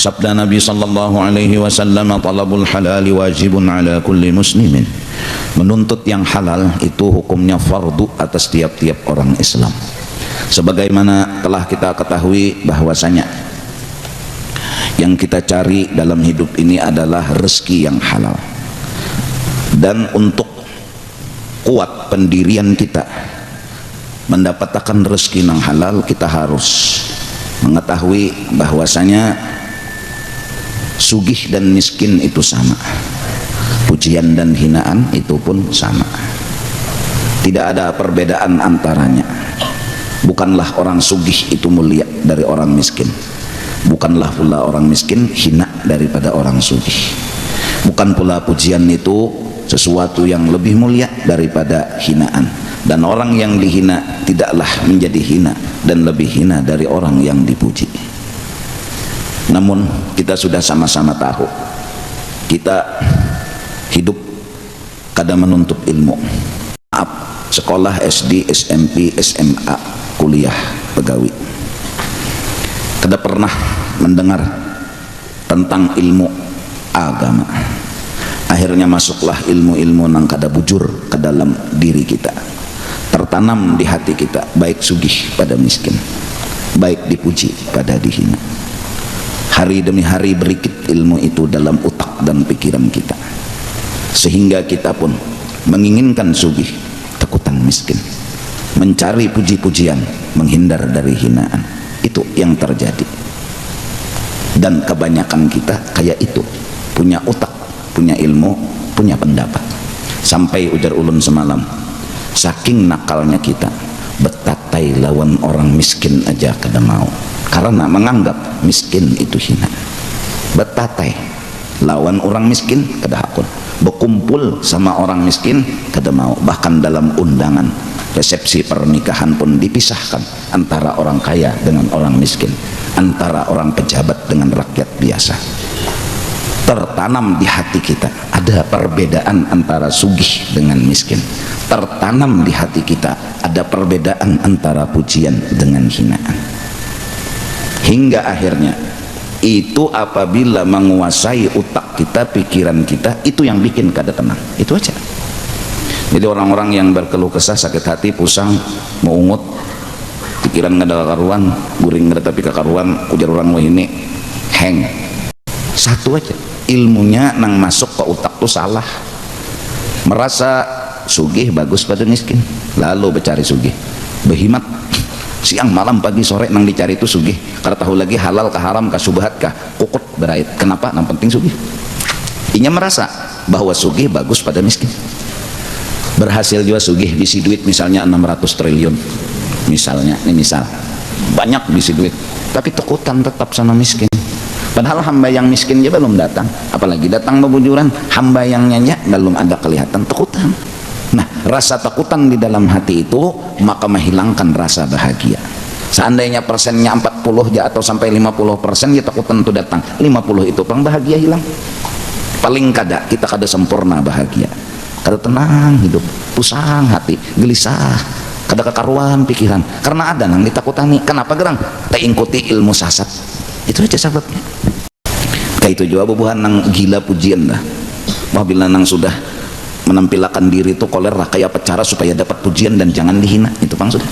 Sabda Nabi sallallahu alaihi wasallam, talabul halali wajibun ala kulli muslimin. Menuntut yang halal itu hukumnya fardu atas tiap-tiap orang Islam. Sebagaimana telah kita ketahui bahwasanya yang kita cari dalam hidup ini adalah rezeki yang halal. Dan untuk kuat pendirian kita mendapatkan rezeki yang halal, kita harus mengetahui bahwasanya sugih dan miskin itu sama, pujian dan hinaan itu pun sama, tidak ada perbedaan antaranya. Bukanlah orang sugih itu mulia dari orang miskin, bukanlah pula orang miskin hina daripada orang sugih, bukan pula pujian itu sesuatu yang lebih mulia daripada hinaan, dan orang yang dihina tidaklah menjadi hina dan lebih hina dari orang yang dipuji. Namun kita sudah sama-sama tahu, kita hidup kada menuntut ilmu. Maaf, sekolah SD, SMP, SMA, kuliah, pegawai, kada pernah mendengar tentang ilmu agama. Akhirnya masuklah ilmu-ilmu nang kada bujur ke dalam diri kita, tertanam di hati kita, baik sugih pada miskin, baik dipuji pada dihina. Hari demi hari berikit ilmu itu dalam otak dan pikiran kita, sehingga kita pun menginginkan sugih, takutan miskin, mencari puji-pujian, menghindar dari hinaan. Itu yang terjadi. Dan kebanyakan kita kayak itu, punya otak, punya ilmu, punya pendapat. Sampai ujar ulun semalam, saking nakalnya kita, betatai lawan orang miskin aja kada mau, karena menganggap miskin itu hina. Betatai lawan orang miskin kada hakun, berkumpul sama orang miskin kada mau. Bahkan dalam undangan resepsi pernikahan pun dipisahkan antara orang kaya dengan orang miskin, antara orang pejabat dengan rakyat biasa. Tertanam di hati kita ada perbedaan antara sugih dengan miskin, tertanam di hati kita ada perbedaan antara pujian dengan hinaan, hingga akhirnya itu apabila menguasai otak kita, pikiran kita, itu yang bikin kada tenang. Itu aja. Jadi orang-orang yang berkeluh kesah, sakit hati, pusang, meungut, pikiran kada karuan, guring kada tapi kakaruan, ujar orang wah ini hang. Satu aja, ilmunya nang masuk ke otak tuh salah. Merasa sugih bagus pada miskin, lalu bercari sugih, berhimat siang malam pagi sore nang dicari itu sugih, karena tahu lagi halal kah haram kah subhat kah kukut berait. Kenapa? Nang penting sugih. Inya merasa bahwa sugih bagus pada miskin. Berhasil juga sugih bisi duit misalnya 600 triliun misalnya, ini misal banyak bisi duit, tapi takutan tetap sama miskin. Padahal hamba yang miskin dia belum datang, apalagi datang bebujuran. Hamba yang nyanyi belum ada kelihatan, takutan. Nah, rasa takutan di dalam hati itu maka menghilangkan rasa bahagia. Seandainya persennya 40 ya atau sampai 50% ya takutan itu datang, 50 itu pang bahagia hilang. Paling kada kita kada sempurna bahagia, kada tenang hidup, pusang hati, gelisah, kada kekaruan pikiran, karena ada nang ditakutani. Kenapa gerang? Tak ikuti ilmu sasat. Itu aja sebabnya. Kayak itu juga bubuhan nang gila pujian dah. Apabila nang sudah menampilkan diri itu kolera, kayak apa cara supaya dapat pujian dan jangan dihina. Itu pang sudah.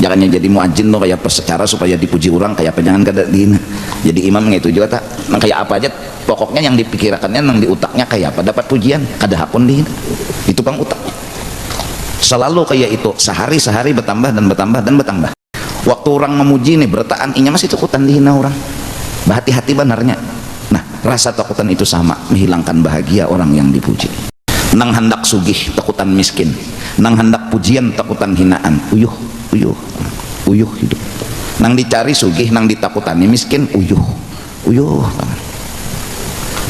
Jangannya jadi muadzin lo kayak secara supaya dipuji orang, kayak apa jangan kada dihina. Jadi imam itu juga tak nang kayak apa aja, pokoknya yang dipikirkannya nang di utaknya kayak apa dapat pujian, kada hakun dihina. Itu pang utak. Selalu kayak itu, sehari-sehari bertambah dan bertambah dan bertambah. Waktu orang memuji nih bertaan, inya masih takutan dihina orang. Berhati-hati benarnya. Nah, rasa takutan itu sama menghilangkan bahagia orang yang dipuji. Nang hendak sugih takutan miskin, nang hendak pujian takutan hinaan, uyuh hidup. Nang dicari sugih, nang ditakutani miskin, uyuh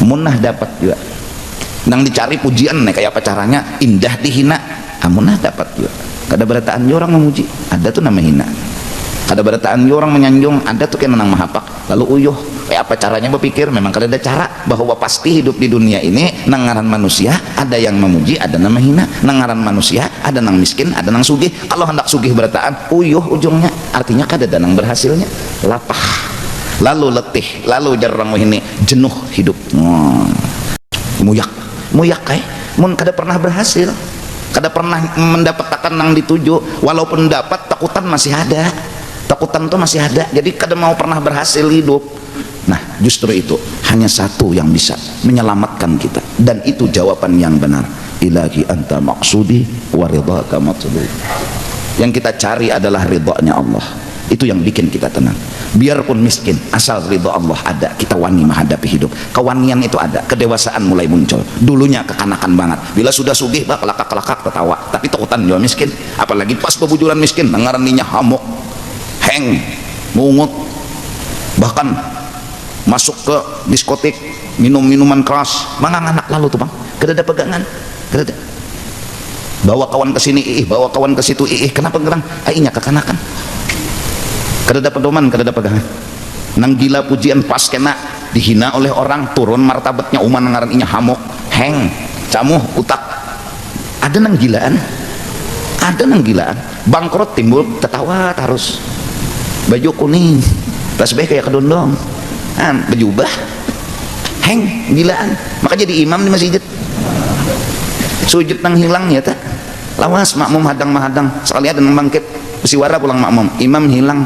munah dapat juga. Nang dicari pujian nih kayak apa caranya, indah dihina, munah dapat juga. Kada berataan orang memuji, ada tuh nama hina. Kada berataan orang menyanjung, ada tuh kayak menang mahapak, lalu uyuh. Kayak apa caranya berpikir, memang kada ada cara, bahwa pasti hidup di dunia ini nangaran manusia ada yang memuji, ada nama hina. Nangaran manusia ada nang miskin, ada nang sugih. Kalau hendak sugih berataan uyuh ujungnya, artinya kada ada nang berhasilnya, lapah. lalu letih, lalu jarang ini jenuh hidup. Muyak mun kada pernah berhasil, kada pernah mendapatkan yang dituju, walaupun dapat takutan masih ada, takutan tuh masih ada, jadi kada mau pernah berhasil hidup. Nah justru itu hanya satu yang bisa menyelamatkan kita, dan itu jawaban yang benar, ilahi anta maksudi wa ridhaka matlub. Yang kita cari adalah ridhonya Allah, itu yang bikin kita tenang. Biarpun miskin, asal ridho Allah ada, kita wani menghadapi hidup. Kewanian itu ada, kedewasaan mulai muncul. Dulunya kekanakan banget, bila sudah sugih bah kelakak-kelakak ketawa, tapi takutan juga miskin. Apalagi pas bebujuran miskin, ngaraninya hamuk, heng, mungut, bahkan masuk ke diskotik, minum minuman keras, mangang anak lalu tuh bang, kada ada pegangan, kada ada. Bawa kawan ke sini, bawa kawan ke situ, kenapa gerang? Ainya kekanakan. Kada ada pedoman, kada ada pegangan. Nang gila pujian pas kena dihina oleh orang, turun martabatnya, uman ngaraninya hamuk, heng, camuh, utak. Ada nang gilaan, ada nang gilaan, bangkrut timbul tertawa terus. Baju kuning, tasbih kayak kedondong, berjubah, heng, gilaan. Maka jadi imam di masjid. Sujud nang hilang ya tak, lawas makmum hadang sekali ada nang bangkit pesiwara pulang makmum, imam hilang,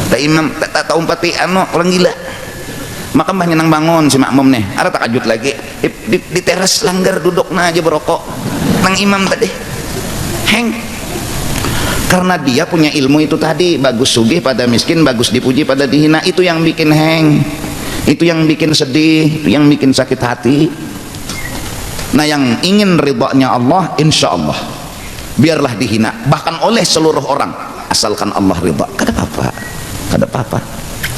tak imam tak tahu empati orang gila. Maka mbahnya nang bangun si makmum nih, ada tak kajut lagi di teras langgar duduk na aja berokok nang imam tadi, heng, karena dia punya ilmu itu tadi, bagus sugih pada miskin, bagus dipuji pada dihina. Itu yang bikin heng, itu yang bikin sedih, itu yang bikin sakit hati. Nah yang ingin ridhanya Allah, insya Allah biarlah dihina bahkan oleh seluruh orang, asalkan Allah ridha, kada apa-apa, kada apa-apa,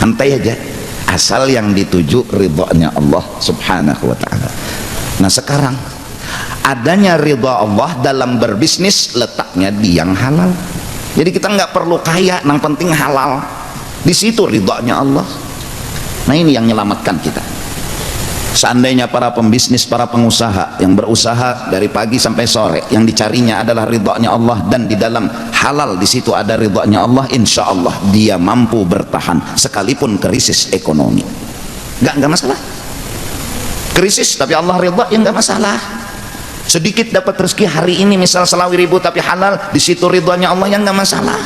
santai aja, asal yang dituju ridhanya Allah subhanahu wa ta'ala. Nah sekarang adanya ridha Allah dalam berbisnis letaknya di yang halal. Jadi kita nggak perlu kaya, yang penting halal, di situ ridhanya Allah. Nah ini yang menyelamatkan kita. Seandainya para pembisnis, para pengusaha yang berusaha dari pagi sampai sore, yang dicarinya adalah ridhonya Allah, dan di dalam halal di situ ada ridhonya Allah, insya Allah dia mampu bertahan sekalipun krisis ekonomi. Nggak masalah. Krisis tapi Allah ridha, ya nggak masalah. Sedikit dapat rezeki hari ini misal 1.000 tapi halal, di situ ridhonya Allah, yang nggak masalah.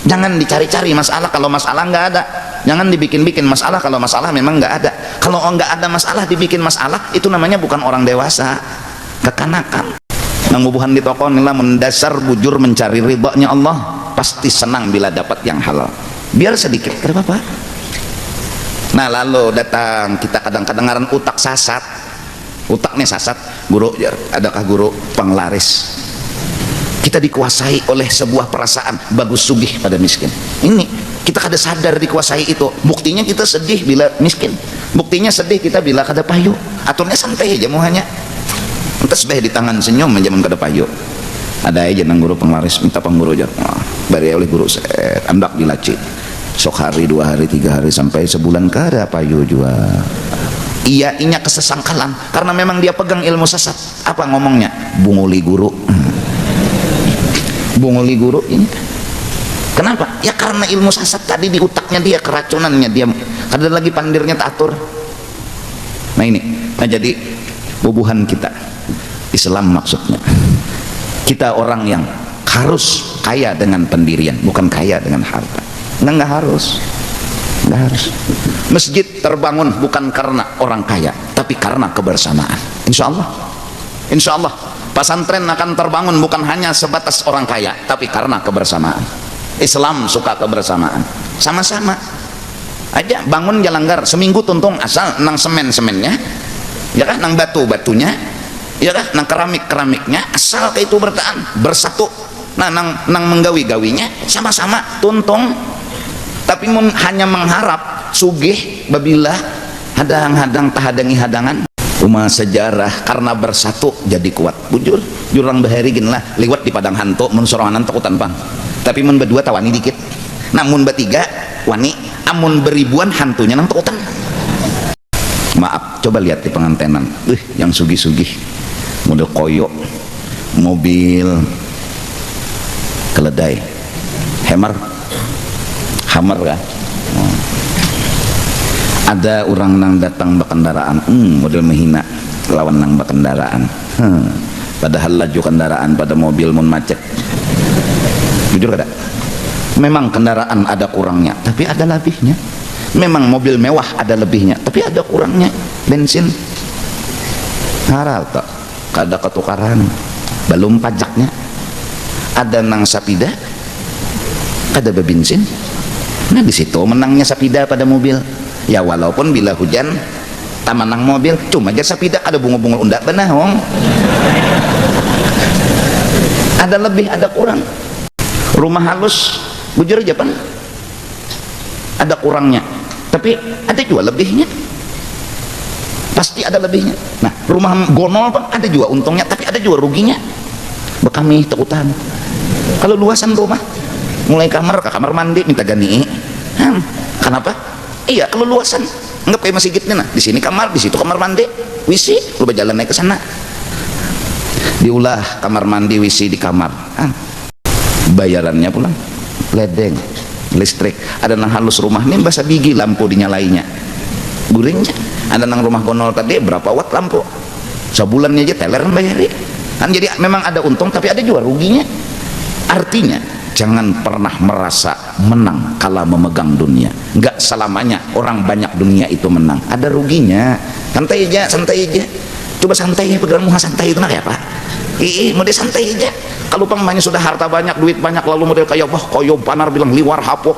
Jangan dicari-cari masalah kalau masalah nggak ada. Jangan dibikin-bikin masalah kalau masalah memang nggak ada. Kalau nggak ada masalah dibikin masalah, itu namanya bukan orang dewasa, kekanakan. Nang bubuhan di toko nila mendasar bujur mencari ridhonya Allah, pasti senang bila dapat yang halal. Biar sedikit, tidak apa-apa. Nah lalu datang kita kadang-kadang ngaran utak sasat. Utaknya sasat, guru, adakah guru penglaris? Kita dikuasai oleh sebuah perasaan bagus sugih pada miskin. Ini kita kada sadar dikuasai itu. Buktinya kita sedih bila miskin, buktinya sedih kita bila kada payu. Aturnya santai aja muhanya, entas beh di tangan senyum menjaman kada payu. Ada aja nang guru penglaris minta pengguru aja, bari oleh guru andak dilaci sok hari, 2 hari, 3 hari sampai sebulan kada payu juga. Iya inya kesesangkalan karena memang dia pegang ilmu sesat. Apa ngomongnya? Bunguli guru, bunguli guru ini. Kenapa? Ya karena ilmu sesat tadi di utaknya dia, keracunannya dia, kada lagi pandirnya tatur. Nah ini, nah jadi bubuhan kita Islam maksudnya kita orang yang harus kaya dengan pendirian, bukan kaya dengan harta. Nggak harus, nggak harus. Masjid terbangun bukan karena orang kaya, tapi karena kebersamaan. Insya Allah, insya Allah pesantren akan terbangun bukan hanya sebatas orang kaya, tapi karena kebersamaan. Islam suka kebersamaan, sama-sama aja bangun jalanggar seminggu tuntung asal nang semennya, ya kan, nang batunya, ya kan, nang keramiknya, asal kayak itu bertahan bersatu. Nah nang menggawi-gawinya sama-sama tuntung, tapi hanya mengharap sugih babila hadang-hadang tahadangi hadangan. Uma sejarah karena bersatu jadi kuat. Bujur jurang bahari gin lah lewat di padang hantu mun sorangan takutan pang, tapi mun berdua tawani dikit, namun bertiga wani, amun beribuan hantunya nang takutan. Maaf, coba lihat di pengantenan, yang sugih-sugih model koyo, mobil keledai, hammer kan, Ada orang nang datang berkendaraan, model menghina lawan nang berkendaraan, padahal laju kendaraan pada mobil mun macet. Jujur kada? Memang kendaraan ada kurangnya, tapi ada lebihnya. Memang mobil mewah ada lebihnya, tapi ada kurangnya. Bensin haral tak, kada ketukaran, belum pajaknya. Ada nang sapida, ada bebensin. Nah di situ menangnya sapida pada mobil. Ya walaupun bila hujan tamanang mobil, cuma aja sapida ada bunga-bunga undak benah wong. Ada lebih, ada kurang. Rumah halus, bujur aja pan, ada kurangnya, tapi ada juga lebihnya. Pasti ada lebihnya. Nah rumah gonol pan ada juga untungnya, tapi ada juga ruginya. Bekami tekutan. Kalau luasan rumah, mulai kamar ke kamar mandi minta gani. Kenapa? Iya, kalau luasan nggak kayak masjid nih, nah di sini kamar, di situ kamar mandi, WC, lu berjalan naik ke sana, diulah kamar mandi, WC di kamar, bayarannya pulang ledeng, listrik. Ada nang halus rumah nih bahasa gigi lampu dinyalainya, guringnya. Ada nang rumah gonol tadi berapa watt lampu, sebulannya aja teler bayari. Kan jadi memang ada untung, tapi ada juga ruginya. Artinya jangan pernah merasa menang kala memegang dunia. Enggak selamanya orang banyak dunia itu menang, ada ruginya. Santai aja, santai aja. Coba santai ya, pegang muha santai itu nak ya pak. Model santai aja. Kalau pamannya sudah harta banyak, duit banyak, lalu model kayak koyo panar bilang liwar hapok.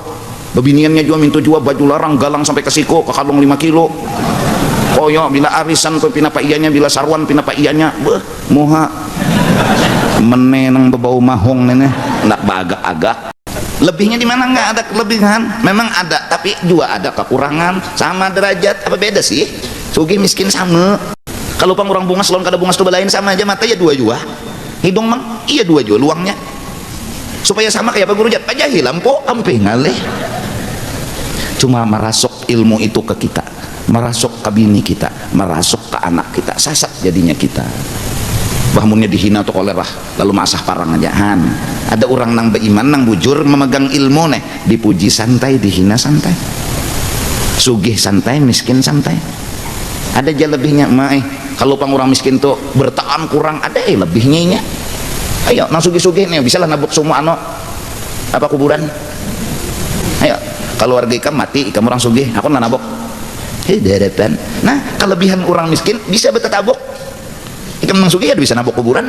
Bebiniannya juga minta jual baju larang galang sampai ke siko, ke kalung 5 kilo. Koyo bila arisan tuh pina pak iyanya, bila sarwan pina pak iyanya, muha menenang bebau mahong nenek nak bagak-agak. Lebihnya di mana? Nggak ada kelebihan, memang ada, tapi juga ada kekurangan. Sama derajat, apa beda sih? Sugih miskin sama. Kalau pang orang bungas lawan kada bungas tuh lain sama aja, mata ya dua jua, hidung mang iya dua jua luangnya. Supaya sama kayak apa guru jat aja hilang po ampe ngaleh. Cuma merasuk ilmu itu ke kita, merasuk ke bini kita, merasuk ke anak kita, sasat jadinya kita. Bahmunnya dihina tuh kolerah lalu masah parang aja. Ada orang nang beriman nang bujur memegang ilmu nih, dipuji santai, dihina santai, sugih santai, miskin santai. Ada aja lebihnya mah. Kalau pang orang miskin tuh bertahan kurang, ada lebihnya nya. Ayo nang sugih-sugih nih bisa lah nabuk semua apa kuburan. Ayo kalau warga ikam mati, ikam orang sugih, aku nggak nabok. Deretan. Nah kelebihan orang miskin bisa bertabuk. Ikam nang sugih ada bisa nabok kuburan.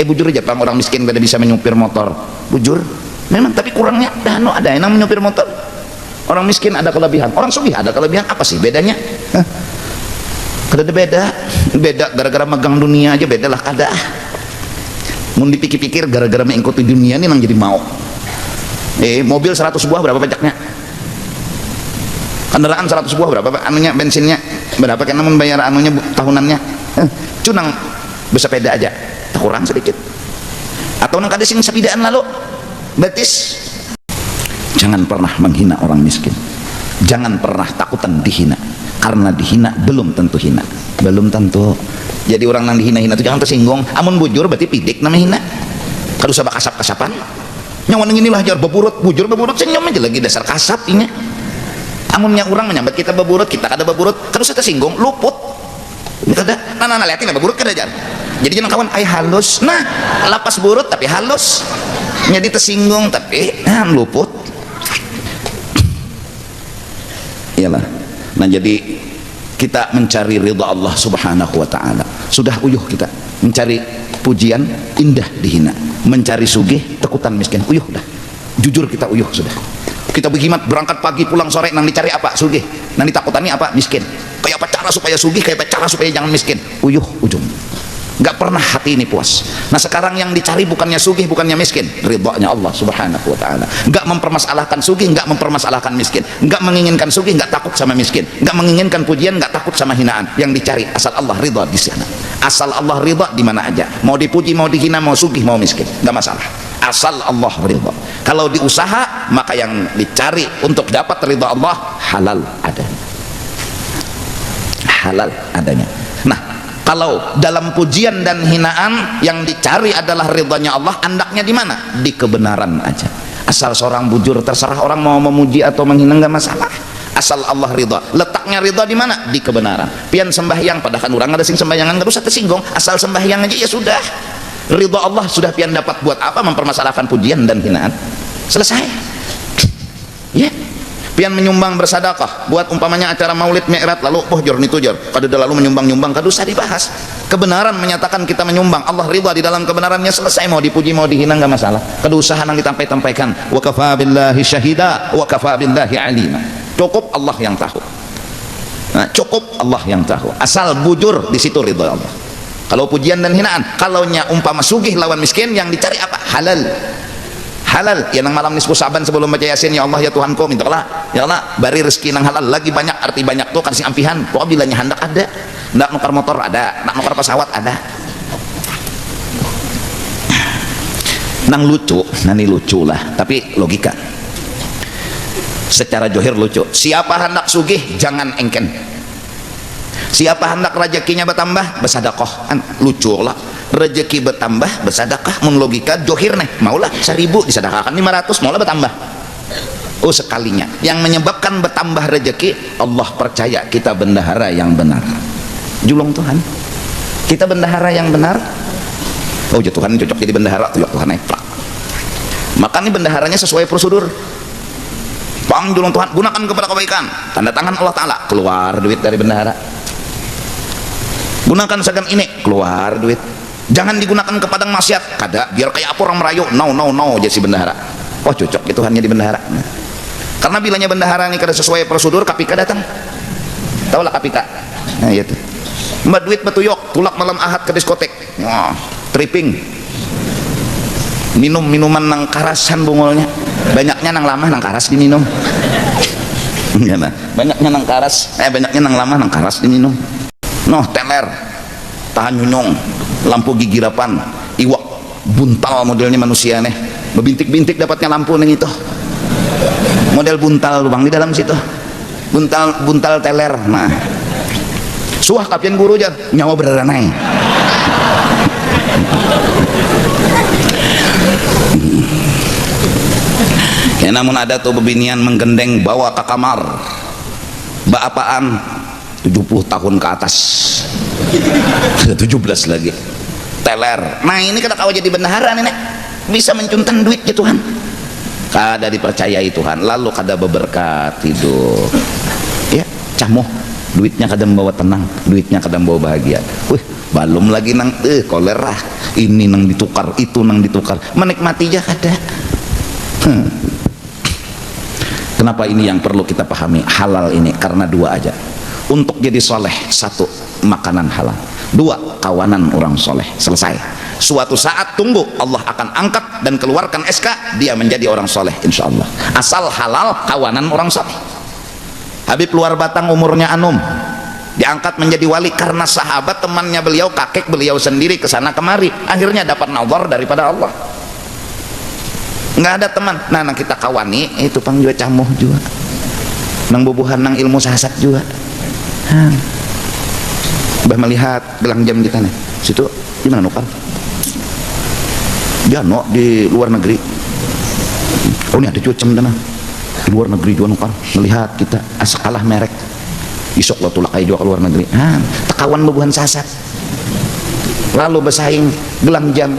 Bujur aja pang orang miskin kada bisa menyupir motor, bujur memang, tapi kurangnya ada yang menyupir motor. Orang miskin ada kelebihan, orang sugih ada kelebihan. Apa sih bedanya? Kada ada beda gara-gara megang dunia aja beda lah kada. Mun dipikir-pikir gara-gara mengikuti dunia ini nang jadi mau. Mobil 100 buah berapa pajaknya? Kendaraan 100 buah berapa anunya, bensinnya berapa, kan namun bayar anunya tahunannya. Cunang bersepeda aja kurang sedikit. Atau nang kada sing sepedaan lalu betis. Jangan pernah menghina orang miskin, jangan pernah takutan dihina, karena dihina belum tentu hina, belum tentu. Jadi orang nang dihina-hina itu jangan tersinggung. Amun bujur berarti pidik nama hina. Kalau sabak kasap-kasapan nyawan inilah jar beburut, bujur beburut senyum aja lagi dasar kasap ini. Amunnya orang menyambat kita beburut, kita kada beburut, terus saya tersinggung, luput. Kada, nah liatin beburut kada jar. Jadi jangan kawan ay halus, nah lapas burut tapi halus. Jadi tersinggung tapi luput. Iyalah. Nah jadi kita mencari ridha Allah subhanahu wa ta'ala, sudah uyuh kita mencari pujian, indah dihina, mencari sugih, takutan miskin, uyuh dah, jujur kita uyuh sudah. Kita berkhidmat berangkat pagi pulang sore, nang dicari apa? Sugih. Nang ditakutani apa? Miskin. Kayak apa cara supaya sugih, kayak apa cara supaya jangan miskin, uyuh ujung. Nggak pernah hati ini puas. Nah sekarang yang dicari bukannya sugih, bukannya miskin, ridhonya Allah subhanahu wa ta'ala. Nggak mempermasalahkan sugih, nggak mempermasalahkan miskin, nggak menginginkan sugih, nggak takut sama miskin, nggak menginginkan pujian, nggak takut sama hinaan. Yang dicari asal Allah ridha di sana. Asal Allah ridha di mana aja, mau dipuji, mau dihina, mau sugih, mau miskin, nggak masalah. Asal Allah ridha. Kalau diusaha, maka yang dicari untuk dapat ridha Allah halal adanya, halal adanya. Nah kalau dalam pujian dan hinaan yang dicari adalah ridhanya Allah, andaknya di mana? Di kebenaran aja. Asal seorang bujur, terserah orang mau memuji atau menghina nggak masalah. asal Allah ridha. Letaknya ridha di mana? Di kebenaran. Pian sembahyang padahal orang ada sing sembahyangan nggak usah tersinggung, asal sembahyang aja ya sudah. Ridha Allah sudah pian dapat, buat apa mempermasalahkan pujian dan hinaan? Selesai. Ya. Pian menyumbang bersedekah buat umpamanya acara maulid mi'raj lalu jor nitu jor kada lalu menyumbang kada usah dibahas. Kebenaran menyatakan kita menyumbang, Allah ridha di dalam kebenarannya, selesai. Mau dipuji mau dihina nggak masalah, kada usah nang ditampaikan. Wa kafa billahi syahida wa kafa billahi alima. Cukup Allah yang tahu. Nah, cukup Allah yang tahu, asal bujur di situ ridha Allah. Kalau pujian dan hinaan, kalaunya umpama sugih lawan miskin, yang dicari apa? Halal. Halal ya, nang malam nisfu Saban sebelum baca Yasin, ya Allah ya Tuhanku, mintalah ya Allah bari rezeki nang halal. Lagi banyak, arti banyak tuh kasih ampihan. Pokoknya bilanya hendak ada, hendak nukar motor ada, nak nukar pesawat ada. Nang lucu, nani lucu lah, tapi logika secara johir lucu. Siapa hendak sugih jangan engken, siapa hendak rezekinya bertambah bersedekah, lucu lah. Rezeki bertambah bersedekah, mun logika johir nih, maulah 1000 disedekahkan 500, maulah bertambah. Oh sekalinya. Yang menyebabkan bertambah rezeki, Allah percaya kita bendahara yang benar. Julung Tuhan, kita bendahara yang benar. Oh ya Tuhan cocok jadi bendahara tuh ya Tuhan. Maka ini bendaharanya sesuai prosedur. Bang julung Tuhan, gunakan kepada kebaikan, tanda tangan Allah Ta'ala, keluar duit dari bendahara. Gunakan seragam ini, keluar duit. Jangan digunakan ke padang maksiat, kada, biar kayak apa orang merayu. No jadi si bendahara. Oh cocok itu hanya di bendahara. Karena bilanya bendahara ini kada sesuai prosedur, kapika datang. Tahu lah kapika. Nah itu. Mbak duit betuyok, tulak malam Ahad ke diskotek. Oh, tripping. Minum minuman nang karasan bungolnya. Banyaknya nang lama nang karas diminum. Banyaknya nang karas, banyaknya nang lama nang karas diminum. Noh teler, tahan nyunyong, lampu gigirapan, iwak buntal modelnya manusia nih, bebintik-bintik dapatnya lampu neng itu, model buntal lubang di dalam situ, buntal teler. Nah suah kapian guru aja nyawa beranai. Ya namun ada tuh bebinian menggendeng bawa ke kamar, baapaan 70 tahun ke atas, 17 lagi teler. Nah ini kada kau jadi bendahara nenek, bisa mencuntan duit ya Tuhan, kada dipercayai Tuhan, lalu kada beberkat hidup ya, camoh duitnya kada membawa tenang, duitnya kada membawa bahagia. Belum lagi nang kolera, ini nang ditukar, itu nang ditukar, menikmati aja kada. Kenapa ini yang perlu kita pahami? Halal ini karena dua aja. Untuk jadi soleh, satu makanan halal, dua kawanan orang soleh. Selesai. Suatu saat tunggu Allah akan angkat dan keluarkan SK, dia menjadi orang soleh insya Allah, asal halal kawanan orang soleh. Habib luar batang umurnya anum, diangkat menjadi wali karena sahabat temannya beliau, kakek beliau sendiri kesana kemari, akhirnya dapat nazar daripada Allah. Nggak ada teman. Nah kita kawani itu pang juga camuh juga, nang bubuhan nang ilmu sahasat juga. Bah melihat gelang jam kita nih, situ gimana nukar? Jano di luar negeri. Oh ini ada juga jam dana di luar negeri juga nukar. Melihat kita asa kalah merek, isok lo tulakai juga ke luar negeri. Tekawan bubuhan sasat. Lalu bersaing gelang jam.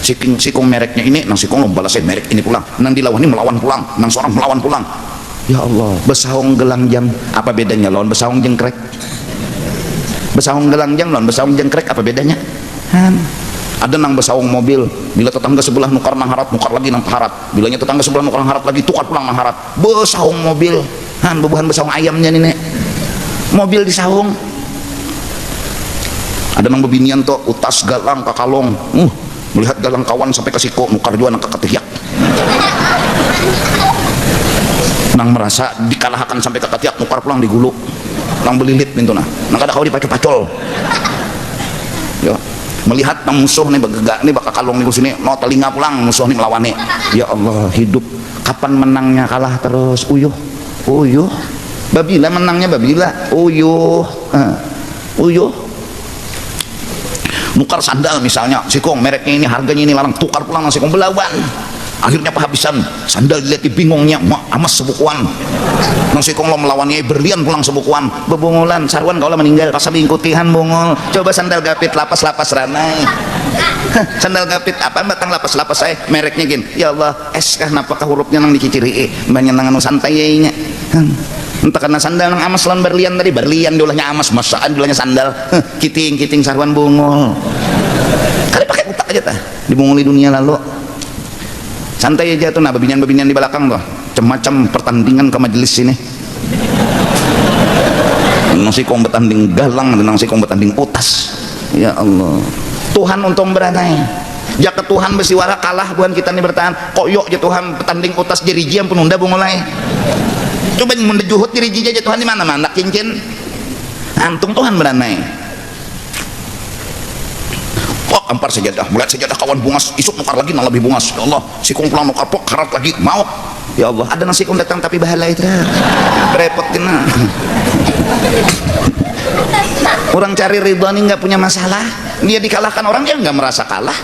Sikung mereknya ini, nang sikung lo balasnya merek ini pulang, nang dilawan ini melawan pulang, nang seorang melawan pulang. Ya Allah, besaung gelang jam, apa bedanya lawan besaung jengkrek? Besaung gelang jam lawan besaung jengkrek, apa bedanya? Ada nang besaung mobil, bila tetangga sebelah nukar nang harat, nukar lagi nang harat. Bilanya tetangga sebelah nukar nang harat lagi, tukar pulang nang harat. Besaung mobil, bebuhan besaung ayamnya nih nek. Mobil disaung. Ada nang bebinian tuh, utas galang kakalong. Melihat galang kawan sampai ke siko, nukar juga nang keketiak. Nang merasa dikalahkan sampai ke ketiak, nukar pulang di gulu, nang belilit pintu nang kada kau dipacul-pacul. Ya, melihat nang musuh nih begegak nih bakal kalung nih sini, no telinga pulang musuh nih melawan nih. Ya Allah, hidup kapan menangnya kalah terus, uyuh. Babila menangnya babila, uyuh. Nukar sandal misalnya, sikong mereknya ini harganya ini larang, tukar pulang nang sikong belawan. akhirnya kehabisan sandal, dilihat bingungnya amas sebukuan nang sikong lo melawannya berlian pulang sebukuan bebungulan sarwan kau lah meninggal pas bingkutihan bungul coba sandal gapit lapas ranai sandal gapit apa batang lapas saya mereknya gin ya Allah es kah napakah hurufnya nang diciciri banyak nang anu santai nya entah karena sandal nang amas lan berlian tadi berlian diulahnya amas masaan diulahnya sandal kiting sarwan bungul kali pakai utak aja tah dibunguli dunia lalu santai aja tuh. Nah babinian di belakang tuh macam pertandingan ke majelis sini nang sikong bertanding galang dan nang sikong bertanding utas ya Allah Tuhan untung beranai jaka Tuhan bersiwara kalah bukan kita nih bertahan koyok aja Tuhan bertanding utas jeriji yang penunda bungulai coba mendejuhut jeriji aja Tuhan di mana mana cincin antung Tuhan beranai kok ampar sejadah melihat sejadah kawan bungas isuk nukar lagi nang lebih bungas ya Allah sikung pulang nukar pok karat lagi mau ya Allah ada nang sikung datang tapi bahala itu repot kena orang cari ridho ini nggak punya masalah dia dikalahkan orang dia nggak merasa kalah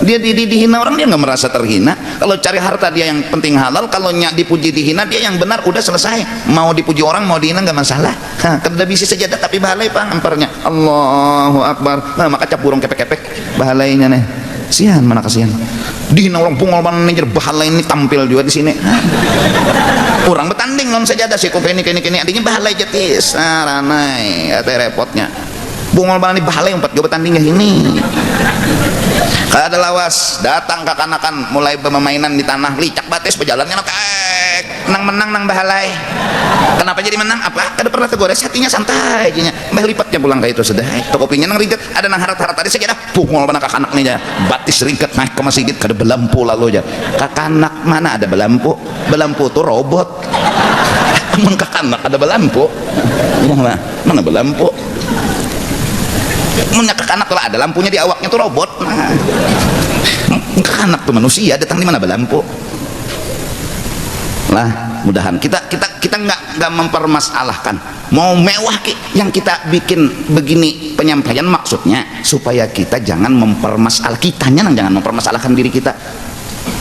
dia dihina orang dia nggak merasa terhina kalau cari harta dia yang penting halal kalau dipuji dihina dia yang benar udah selesai mau dipuji orang mau dihina nggak masalah kada bisa sejadah tapi bahalai pang amparnya Allahu Akbar nah maka cap burung kepek-kepek bahalainya nih sian mana kasihan dihina orang pungol mana nih bahalai ini tampil juga di sini orang bertanding lawan sejadah sih kok ini adanya bahalai jetis ranai ada repotnya bungol mana nih bahalai empat gue bertanding ini kalau ada lawas datang ke kanakan mulai permainan di tanah licak batis pejalannya nang menang nang bahalai kenapa jadi menang apa kada pernah tegores hatinya santai aja mbah lipatnya pulang kayak itu sudah tokopinya nang ringket ada nang harat tadi saya kira pungol mana kakanak nih ya batis ringket naik ke masjid kada belampu lalu aja kakanak mana ada belampu tuh robot amun kakanak ada belampu mana belampu menyak anak lah ada lampunya di awaknya tuh robot nah anak tuh manusia datang di mana berlampu lah mudahan kita nggak mempermasalahkan mau mewah yang kita bikin begini penyampaian maksudnya supaya kita jangan mempermasalah kitanya jangan mempermasalahkan diri kita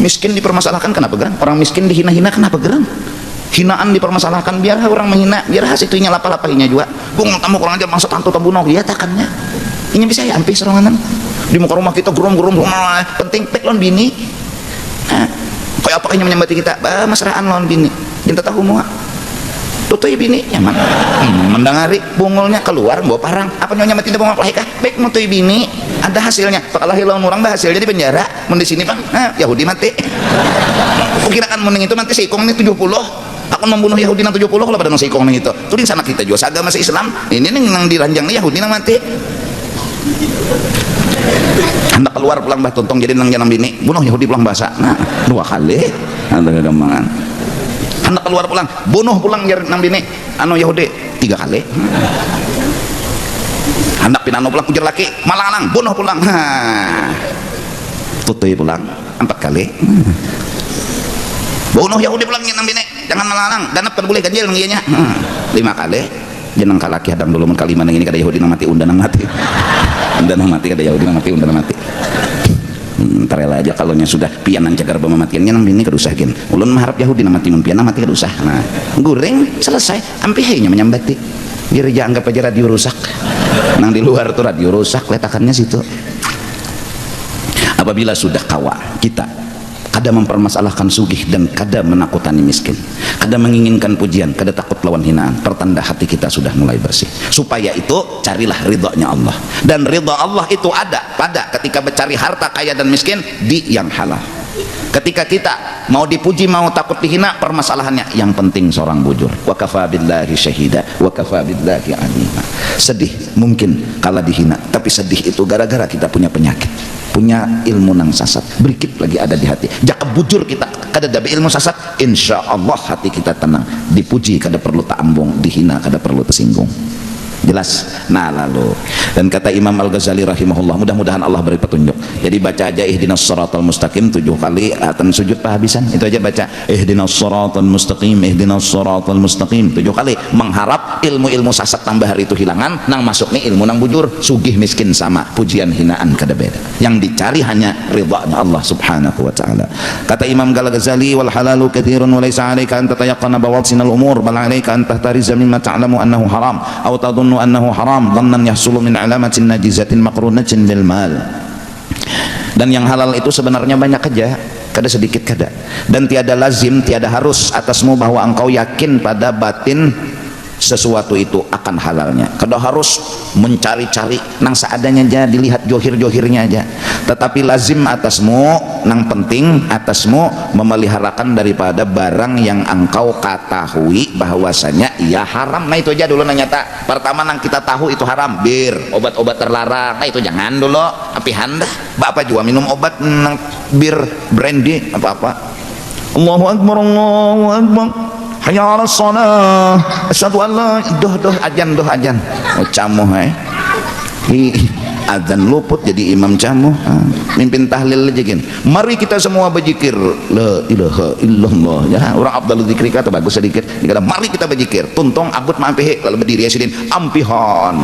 miskin dipermasalahkan kenapa geran orang miskin dihina-hina kenapa geran hinaan dipermasalahkan biar orang menghina biar hasilnya lapa-lapahinya juga bung tamu kurang aja maksud tantu tambuno dia takannya ini bisa ya ampi serangan di muka rumah kita gerom penting pek lon bini kayak apa kayaknya menyambati kita mesraan lon bini kita tahu mua tutui bini nyaman mendangari bungulnya keluar bawa parang apa nyonya mati bungul lahika baik mutui bini ada hasilnya pakalahi lawan orang dah hasilnya di penjara mun di sini bang Yahudi mati kukirakan mending itu nanti sikong nih 70 akan membunuh Yahudi nang 70 kalau pada nang sikong nih itu tuh di sana kita juga agama Islam ini nang diranjang nih Yahudi nang mati anda keluar pulang bah tontong jadi nang janam bini bunuh Yahudi pulang bahasa nah 2 kali ada kegampangan anda keluar pulang bunuh pulang jadi nang bini anu Yahudi 3 kali anda pinano pulang ujar laki malang-alang bunuh pulang tutui pulang 4 kali bunuh Yahudi pulang nang bini jangan malang-alang dan apa boleh ganjil nang ianya 5 kali jeneng kalaki hadang dulu men kalima nang ini kada Yahudi nang mati unda nang mati kada Yahudi nang mati unda nang mati tarela aja kalau nya sudah pianan cagar pemamatiannya nang bini kada usah gen ulun mengharap Yahudi nang mati mun pian nang mati kada usah nah goreng selesai ampi hanya menyambati biar aja anggap aja radio rusak nang di luar tuh radio rusak letakannya situ apabila sudah kawa kita kada mempermasalahkan sugih dan kada menakutani miskin kada menginginkan pujian kada takut lawan hinaan pertanda hati kita sudah mulai bersih supaya itu carilah ridhonya Allah dan ridha Allah itu ada pada ketika mencari harta kaya dan miskin di yang halal ketika kita mau dipuji mau takut dihina permasalahannya yang penting seorang bujur wa kafa billahi syahida wa kafa billahi alima sedih mungkin kala dihina tapi sedih itu gara-gara kita punya penyakit punya ilmu nang sasat berikit lagi ada di hati jaka bujur kita kada dapat ilmu sasat insya Allah hati kita tenang dipuji kada perlu tak ambung dihina kada perlu tersinggung jelas. Nah lalu, dan kata Imam Al-Ghazali rahimahullah, mudah-mudahan Allah beri petunjuk. Jadi baca aja ihdinas siratal mustaqim 7 kali, akan sujud kehabisan, itu aja baca ihdinas siratal mustaqim, ihdinas siratal mustaqim 7 kali, mengharap ilmu-ilmu sasat tambah hari itu hilangan, nang masuk nih ilmu nang bujur, sugih miskin sama, pujian hinaan kada beda. Yang dicari hanya ridhanya Allah subhanahu wa ta'ala. Kata Imam Al-Ghazali, wal halalu katsirun wa laysa 'alaika an tatayaqqana bawasinal umur bal 'alaika an tahtariza mimma ta'lamu annahu haram aw tadhunnu annahu haram dhannan yahsulu min 'alamatin najizatin maqrunatin bil mal. Dan yang halal itu sebenarnya banyak aja, kada sedikit kada, dan tiada lazim, tiada harus atasmu bahwa engkau yakin pada batin sesuatu itu akan halalnya. Kada harus mencari-cari nang seadanya aja, dilihat johir-johirnya aja, tetapi lazim atasmu, nang penting atasmu memeliharakan daripada barang yang engkau ketahui bahwasanya ia haram. Nah itu aja dulu nanya tak. Pertama nang kita tahu itu haram, bir, obat-obat terlarang. Nah itu jangan dulu, apihan dah. Bapak juga minum obat nang bir, brandy, apa-apa. Allahu Akbar, Allahu Akbar, hayya 'alas shalah, asyhadu an la doh ajan oh camuh azan luput jadi imam camuh, mimpin tahlil aja gini. Mari kita semua berzikir la ilaha illallah ya, orang abdal zikri kata bagus sedikit dikata mari kita berzikir tuntong abut mampih lalu berdiri asidin ampihan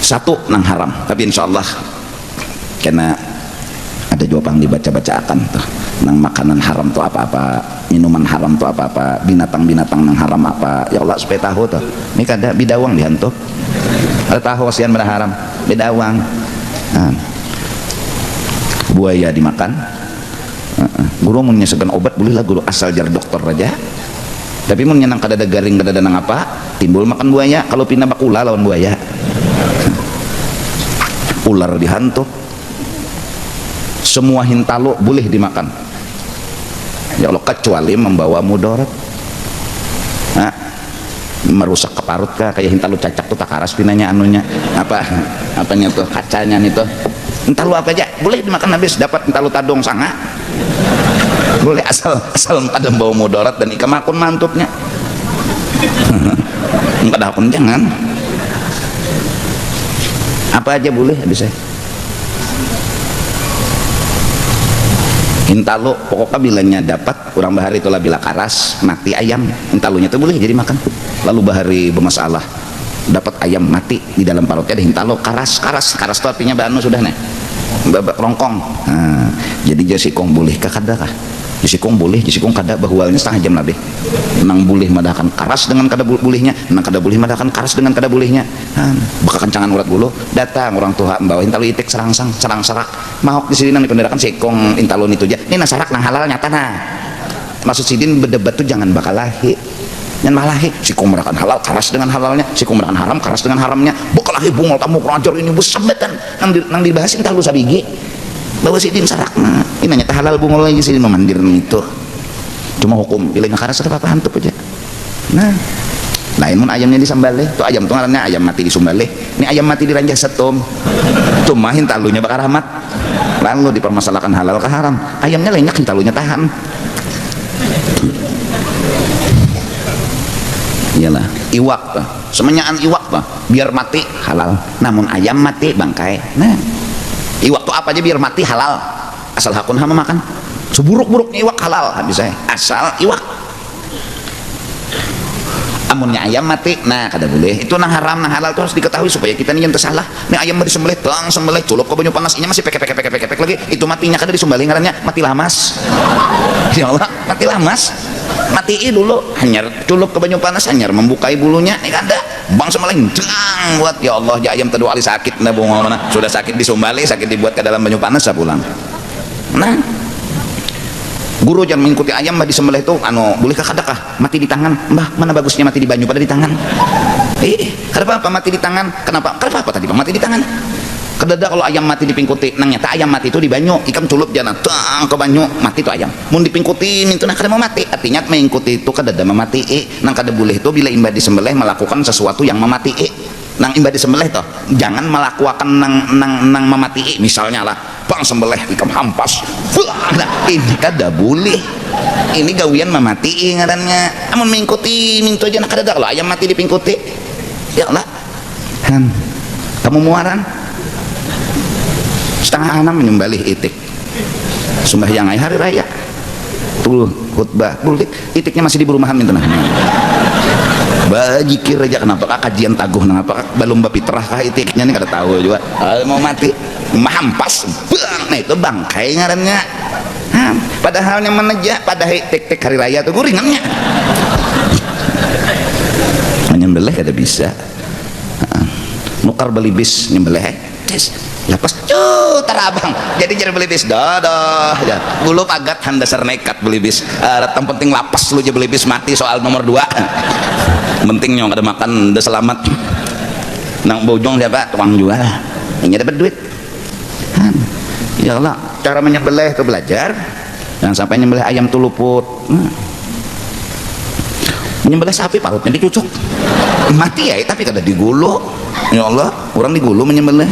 satu nang haram, tapi insyaallah karena ada jawaban dibaca-baca akan tuh nang makanan haram tuh apa-apa, minuman haram tuh apa-apa, binatang-binatang nang haram apa, ya Allah supaya tahu tuh. Ini kada bidawang dihantuk, ada tahu wasian benda haram bidawang. Buaya dimakan, guru mau nyesegan obat bolehlah guru asal jar dokter aja, tapi mau nyenang kada ada garing kada ada nang apa timbul makan buaya. Kalau pindah bakula lawan buaya. Ular dihantuk, semua hintalo boleh dimakan ya Allah kecuali membawa mudarat, merusak keparut kah, kayak hintalo cacak tuh takaras pinanya anunya apanya tuh kacanya nih tuh. Hintalo apa aja boleh dimakan habis, dapat hintalo tadong sanga boleh asal ada membawa mudarat dan ika makun mantupnya. Enggak pun jangan apa aja boleh habis. Intalo pokoknya bilangnya dapat kurang bahari itulah bila karas mati ayam, intalunya itu boleh jadi makan. Lalu bahari bermasalah dapat ayam mati di dalam parutnya ada intalo karas itu artinya banu sudah nih babak rongkong. Jadi jasikong boleh kakada kah jasikong boleh jasikong kada bahwalnya setengah jam lebih nang boleh madakan karas dengan kada bolehnya, nang kada boleh madakan karas dengan kada bolehnya. Bakal kencangan urat bulu datang orang tua membawa intalo itik serang sarak mahok di sini nang dipenderakan sekong intalon itu aja ini nasarak nang halal nyata nah. Maksud sidin berdebat tuh jangan bakal lahi yang malahi sikong merakan halal karas dengan halalnya, sikong merakan haram karas dengan haramnya. Bakal lahi bungol tamu kerajar ini besabetan nang dibahas intalo sabigi bahwa sidin sarak nah ini nanya halal bungol lagi sidin memandir itu cuma hukum pilih karas ada apa hantup aja. Nah lain mun ayamnya disambale tuh ayam tuh ngarannya ayam mati disumbale, ini ayam mati diranjah setum cuma hintalunya bakar rahmat lalu dipermasalahkan halal ke haram, ayamnya lenyak hintalunya tahan. Iyalah iwak tuh semenyaan iwak tuh biar mati halal, namun ayam mati bangkai. Nah iwak tuh apa aja biar mati halal asal hakun hama makan, seburuk-buruknya iwak halal habis saya asal iwak. Amunnya ayam mati nah kada boleh, itu nang haram nang halal itu harus diketahui supaya kita nih yang tersalah. Nih ayam disembelih tang sembelih culup ke banyu panas inya masih pek lagi itu matinya kada disembelih ngarannya mati lamas. Ya Allah mati lamas matiin dulu hanyar culup ke banyu panas hanyar membukai bulunya kada bang sembelih jang buat ya Allah ya ayam tadu ali sakit nah bunga mana sudah sakit disembelih sakit dibuat ke dalam banyu panas pulang. Nah guru jangan mengikuti ayam mbah disembelih itu boleh kadakah mati di tangan mbah, mana bagusnya mati di banyu pada di tangan. Kenapa apa mati di tangan, kenapa tadi mati di tangan kedada kalau ayam mati dipingkuti nang nyata ayam mati itu di banyu ikam culup jangan tang ke banyu mati itu ayam mun dipingkuti itu nah kada mau mati artinya mengikuti itu kadada memati nang kada boleh itu bila imbah disembelih melakukan sesuatu yang memati nang imbah disembelih toh jangan melakukan nang memati misalnya lah bang sembelih ikam hampas nah ini kada boleh, ini gawian memati ngarannya. Amun mengikuti mintu aja nak kada kalau ayam mati dipingkuti ya Allah kamu muaran setengah 6 menyembelih itik sembahyang hari raya tuh khutbah bulik itiknya masih di perumahan itu nah bajikir aja kenapa kajian taguh kenapa belum bapi terah kah itiknya nih kada tahu juga mau mati mahampas bang nah itu bangkai ngarannya padahal yang meneja pada itik hari raya tuh guringannya nyembelih kada bisa nukar beli bis nyembelih lepas terabang jadi beli bis dadah ya gulu pagat handasar nekat beli bis datang penting lapas lu aja beli bis mati soal nomor 2 penting nyong kada makan udah selamat nang bojong siapa tukang jual ini dapat duit ya Allah cara menyembelih itu belajar jangan sampai nyembelih ayam tuh luput menyembelih sapi parutnya dicucuk mati ya tapi kada digulu ya Allah orang digulu menyembelih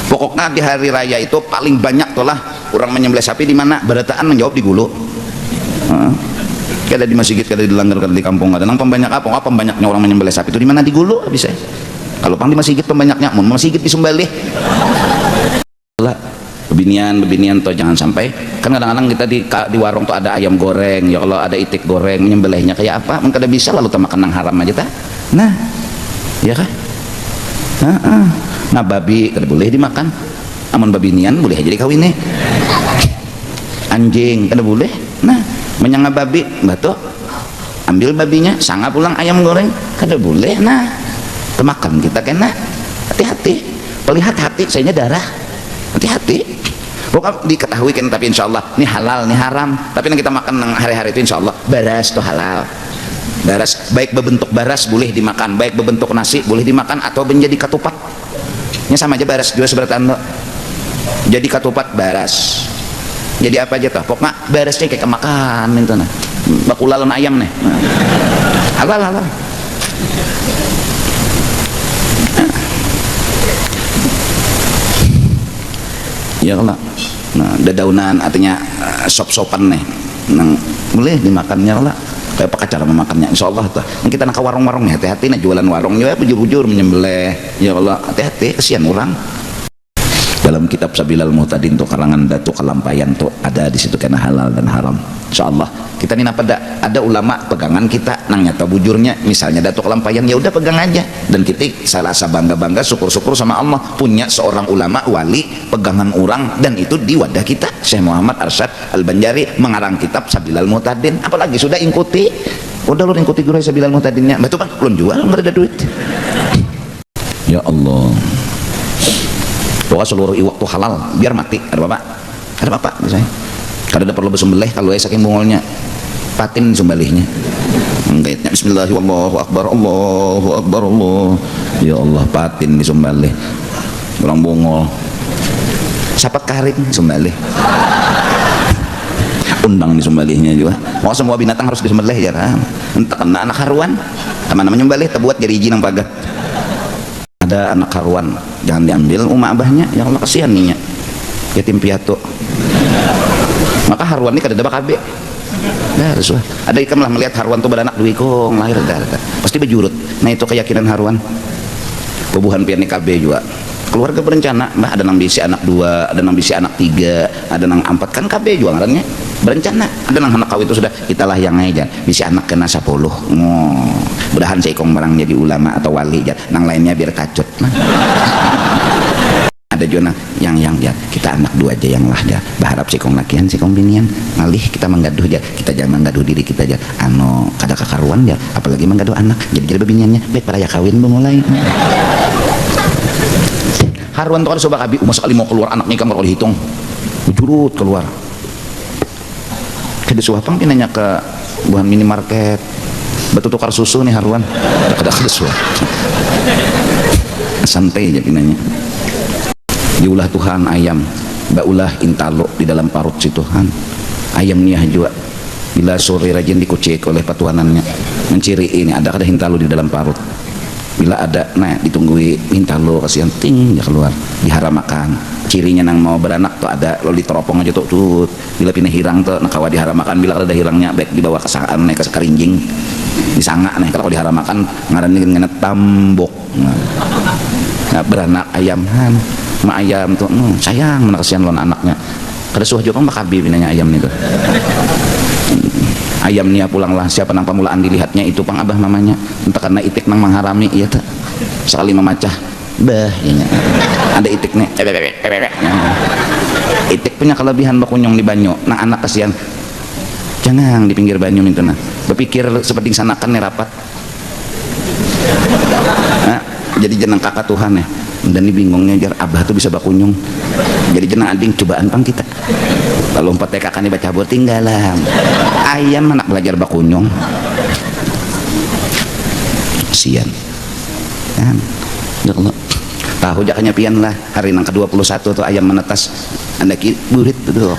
pokoknya di hari raya itu paling banyak tuh lah orang menyembelih sapi di mana berataan menjawab digulu kada di masjid kada di langgar kada di kampung kada nang pembanyak apa pembanyaknya orang menyembelih sapi itu di mana digulu bisa kalau pang di masjid pembanyaknya mau masjid disembelih lah bebinian tuh jangan sampai kan kadang-kadang kita di warung tuh ada ayam goreng ya kalau ada itik goreng menyembelihnya kayak apa kada bisa lalu makan nang haram aja ta nah ya kan nah babi kada boleh dimakan amun babinian boleh aja dikawin nih anjing kada boleh nah menyanga babi batu ambil babinya sanga pulang ayam goreng kada boleh nah kemakan kita kena hati-hati pelihat hati sayanya darah hati-hati pokoknya diketahui kan tapi insya Allah ini halal ini haram tapi yang kita makan hari-hari itu insya Allah baras itu halal baras baik berbentuk baras boleh dimakan baik berbentuk nasi boleh dimakan atau menjadi ketupat ini sama aja baras juga seberapa jadi ketupat baras jadi apa aja tuh pokoknya barasnya kayak makan itu nah bakulalon ayam nih halal ya Allah nah dedaunan artinya sop-sopan nih nang boleh dimakannya Allah kayak apa cara memakannya insya Allah tuh kita nak ke warung-warung hati-hati nak jualan warung ya bujur-bujur menyembelih ya Allah hati-hati kesian orang dalam kitab Sabilal Muhtadin tuh karangan Datu Kalampayan tuh ada di situ kena halal dan haram insya Allah kita ini apa ada ulama pegangan kita nang nyata bujurnya misalnya Datu Kalampayan ya udah pegang aja dan kita salah bangga syukur-syukur sama Allah punya seorang ulama wali pegangan orang dan itu di wadah kita Syekh Muhammad Arsyad Al-Banjari mengarang kitab Sabilal Muhtadin apalagi sudah ikuti udah lu ikuti guru Sabilal Muhtadinnya betul bang belum jual nggak ada duit ya Allah pokoknya seluruh iwak tuh halal biar mati ada bapak misalnya kada perlu bersembelih kalau saking bungolnya patin sembelihnya enggaknya bismillahirrahmanirrahim Allahu akbar Allah ya Allah patin disembelih orang bungol sapat karing sembelih undang disembelihnya juga mau semua binatang harus disembelih ya kan entah kena anak haruan sama namanya nyembelih terbuat jadi izin yang pagat ada anak karuan jangan diambil abahnya yang Allah kasihan nih yatim piatu maka haruan ini kada ada bakabe ada ikan lah melihat haruan tuh beranak duikong lahir pasti berjurut nah itu keyakinan haruan bubuhan pian KB juga keluarga berencana mbah ada nang bisi anak 2 ada nang bisi anak 3 ada nang 4 kan KB juga ngarannya berencana ada nang anak kau itu sudah italah yang aja bisi anak kena 10 mudahan seikong barang jadi ulama atau wali ya nang lainnya biar kacut ada juga yang ya kita anak 2 aja yang lah ya berharap seikong lakian seikong binian ngalih kita menggaduh ya kita jangan menggaduh diri kita aja kada kakaruan ya apalagi menggaduh anak jadi biniannya baik para ya kawin mulai haruan tuh kan sobat abi umur sekali mau keluar anaknya kamar oleh hitung jurut keluar kada suapang pinanya ke buah minimarket betul tukar susu nih haruan kada suap santai aja pinanya diulah Tuhan ayam baulah intalo di dalam parut si Tuhan ayam niah juga bila sore rajin dikucek oleh patuanannya menciri ini ada kada intalo di dalam parut bila ada nah ditungguin minta lo kasihan ting ya keluar diharamakan cirinya nang mau beranak tuh ada lo diteropong aja tuh bila pindah hirang tuh nah kawa diharamakan bila ada hirangnya baik dibawa ke saan ke sekarinjing disanga nih kalau diharamakan ngaran tambok nah beranak ayam han ma ayam tuh sayang mana kasihan lon anaknya kada suah juga makabi pinanya ayam nih tuh ayamnya pulanglah siapa nang pamulaan dilihatnya itu pang abah mamanya entah karena itik nang mengharami iya tak sekali memacah bah ya ada itik nih itik punya kelebihan bakunyong di banyu nang anak kasihan jangan di pinggir banyu minta nah berpikir seperti sanakan nih rapat nah, jadi jenang kakak Tuhan ya dan ini bingungnya jar abah tuh bisa bakunyong jadi jenang ading cobaan pang kita lalu empat TK kan dibaca buat tinggalan ayam anak belajar bakunyong sian kan ya Allah tahu jakanya pian lah hari nang ke-21 tuh ayam menetas anda burit tuh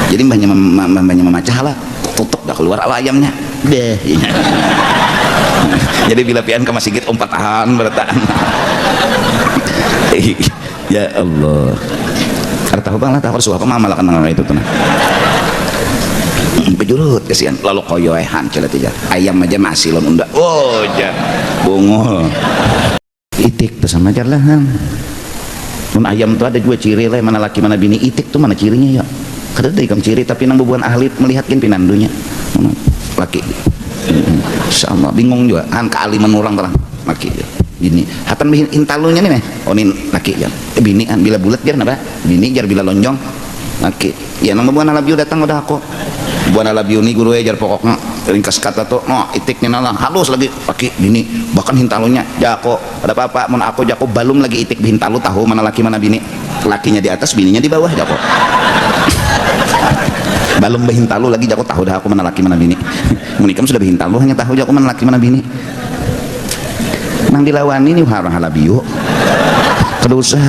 jadi banyak memacah lah tutup dah keluar ayamnya deh jadi bila pian ke masjid umpatahan bertaan ya Allah tahu bang lah tahu suah apa mama lakan itu tuh bejurut kasihan lalu koyoehan celat aja ayam aja masih lon unda oh ja bungul itik tuh sama jarlahan mun ayam tuh ada dua ciri lah mana laki mana bini itik tuh mana cirinya ya kada ada ikam ciri tapi nang bubuhan ahli melihatkin pinandunya laki insyaallah bingung juga kan kealiman orang terang laki bini hatan bihin intalunya nih oh ini laki ya bini kan bila bulat jar napa bini jar bila lonjong laki ya nang bubuhan alabiu datang udah aku bubuhan alabiu nih guru jar pokoknya ringkas kata tuh no itiknya nalang halus lagi laki bini bahkan hintalunya jako ada apa-apa mun aku jako balum lagi itik hintalu tahu mana laki mana bini lakinya di atas bininya di bawah jako balum behintalu lagi jako tahu dah aku mana laki mana bini munikam sudah behintalu hanya tahu jako mana laki mana bini nang dilawani nih orang halabiu kada usah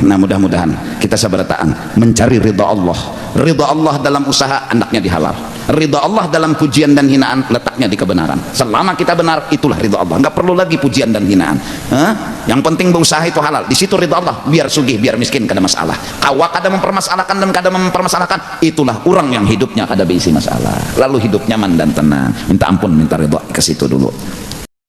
nah mudah-mudahan kita sabarataan mencari ridha Allah dalam usaha anaknya dihalal ridha Allah dalam pujian dan hinaan letaknya di kebenaran selama kita benar itulah ridha Allah nggak perlu lagi pujian dan hinaan yang penting berusaha itu halal di situ ridha Allah biar sugih biar miskin kada masalah kawa kada mempermasalahkan dan kada mempermasalahkan itulah orang yang hidupnya kada berisi masalah lalu hidup nyaman dan tenang minta ampun minta ridha ke situ dulu